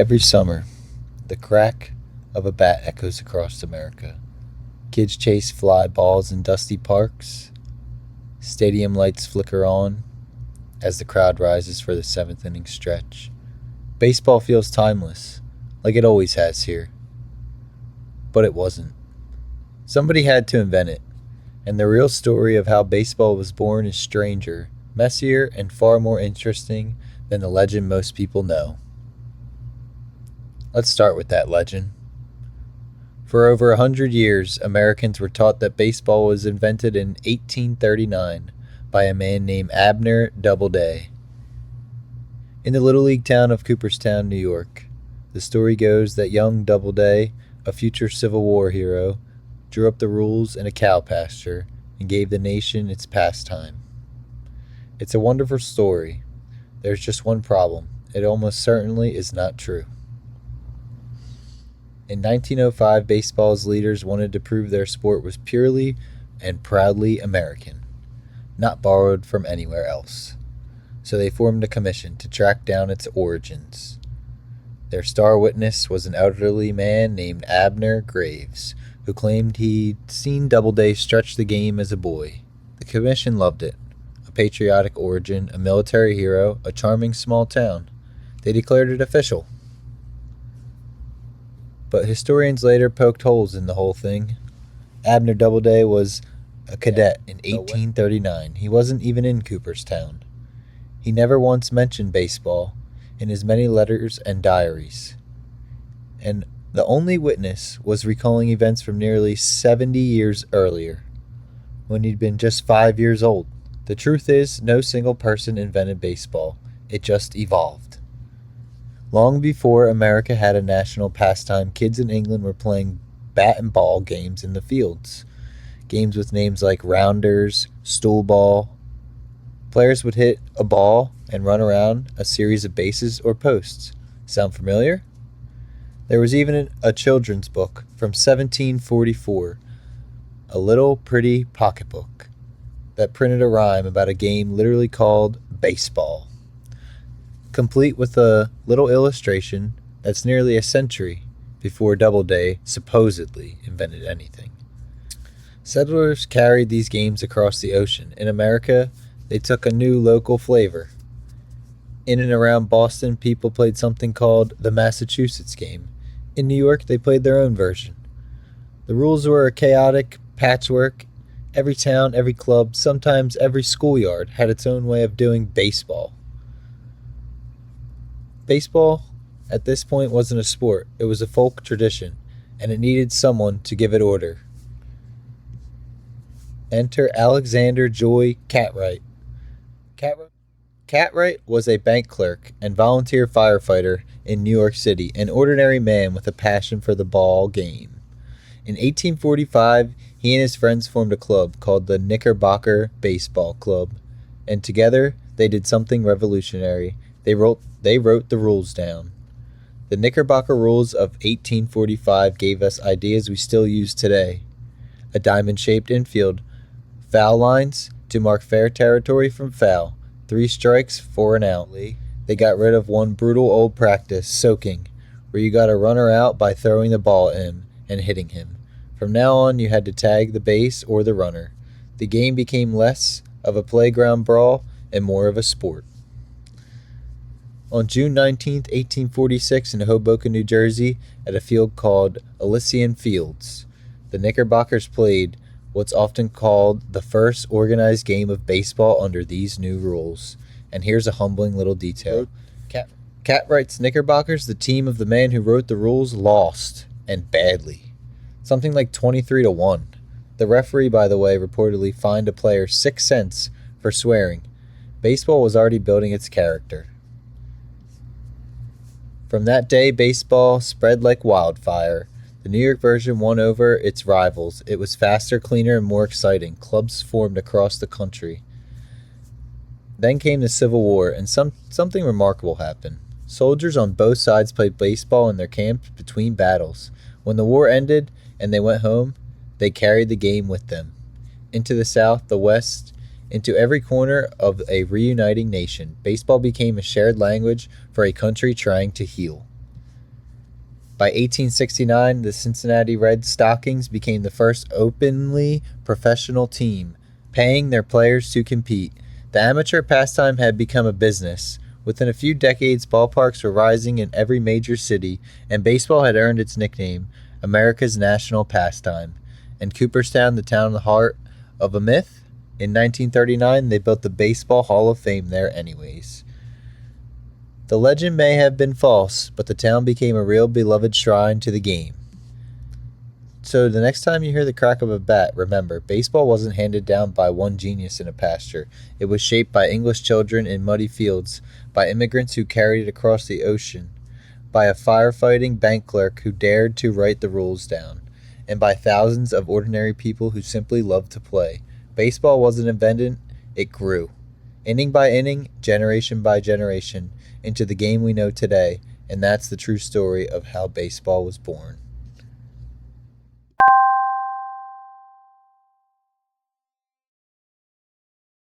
Every summer, the crack of a bat echoes across America. Kids chase fly balls in dusty parks. Stadium lights flicker on as the crowd rises for the seventh inning stretch. Baseball feels timeless, like it always has here. But it wasn't. Somebody had to invent it, and the real story of how baseball was born is stranger, messier, and far more interesting than the legend most people know. Let's start with that legend. For over 100 years, Americans were taught that baseball was invented in 1839 by a man named Abner Doubleday. In the little league town of Cooperstown, New York, the story goes that young Doubleday, a future Civil War hero, drew up the rules in a cow pasture and gave the nation its pastime. It's a wonderful story. There's just one problem. It almost certainly is not true. In 1905, baseball's leaders wanted to prove their sport was purely and proudly American, not borrowed from anywhere else. So they formed a commission to track down its origins. Their star witness was an elderly man named Abner Graves, who claimed he'd seen Doubleday stretch the game as a boy. The commission loved it. A patriotic origin, a military hero, a charming small town. They declared it official. But historians later poked holes in the whole thing. Abner Doubleday was a cadet in 1839. He wasn't even in Cooperstown. He never once mentioned baseball in his many letters and diaries. And the only witness was recalling events from nearly 70 years earlier, when he'd been just 5 years old. The truth is, no single person invented baseball. It just evolved. Long before America had a national pastime, kids in England were playing bat and ball games in the fields. Games with names like rounders, stool ball. Players would hit a ball and run around a series of bases or posts. Sound familiar? There was even a children's book from 1744, a little pretty pocketbook, that printed a rhyme about a game literally called baseball, complete with a little illustration that's nearly a century before Doubleday supposedly invented anything. Settlers carried these games across the ocean. In America, they took a new local flavor. In and around Boston, people played something called the Massachusetts game. In New York, they played their own version. The rules were a chaotic patchwork. Every town, every club, sometimes every schoolyard had its own way of doing baseball. Baseball, at this point, wasn't a sport. It was a folk tradition, and it needed someone to give it order. Enter Alexander Joy Cartwright. Cartwright was a bank clerk and volunteer firefighter in New York City, an ordinary man with a passion for the ball game. In 1845, he and his friends formed a club called the Knickerbocker Baseball Club, and together they did something revolutionary. They wrote the rules down. The Knickerbocker rules of 1845 gave us ideas we still use today. A diamond-shaped infield, foul lines to mark fair territory from foul, 3 strikes for an out. They got rid of one brutal old practice, soaking, where you got a runner out by throwing the ball at him and hitting him. From now on, you had to tag the base or the runner. The game became less of a playground brawl and more of a sport. On June 19, 1846, in Hoboken, New Jersey, at a field called Elysian Fields, the Knickerbockers played what's often called the first organized game of baseball under these new rules. And here's a humbling little detail. Cartwright's Knickerbockers, the team of the man who wrote the rules, lost, and badly. Something like 23-1. The referee, by the way, reportedly fined a player 6 cents for swearing. Baseball was already building its character. From that day, baseball spread like wildfire. The New York version won over its rivals. It was faster, cleaner, and more exciting. Clubs formed across the country. Then came the Civil War, and something remarkable happened. Soldiers on both sides played baseball in their camps between battles. When the war ended and they went home, they carried the game with them. Into the South, the West, into every corner of a reuniting nation. Baseball became a shared language for a country trying to heal. By 1869, the Cincinnati Red Stockings became the first openly professional team, paying their players to compete. The amateur pastime had become a business. Within a few decades, ballparks were rising in every major city, and baseball had earned its nickname, America's national pastime. In Cooperstown, the town in the heart of a myth, in 1939, they built the Baseball Hall of Fame there anyways. The legend may have been false, but the town became a real beloved shrine to the game. So the next time you hear the crack of a bat, remember, baseball wasn't handed down by one genius in a pasture. It was shaped by English children in muddy fields, by immigrants who carried it across the ocean, by a firefighting bank clerk who dared to write the rules down, and by thousands of ordinary people who simply loved to play. Baseball wasn't invented, it grew. Inning by inning, generation by generation, into the game we know today, and that's the true story of how baseball was born.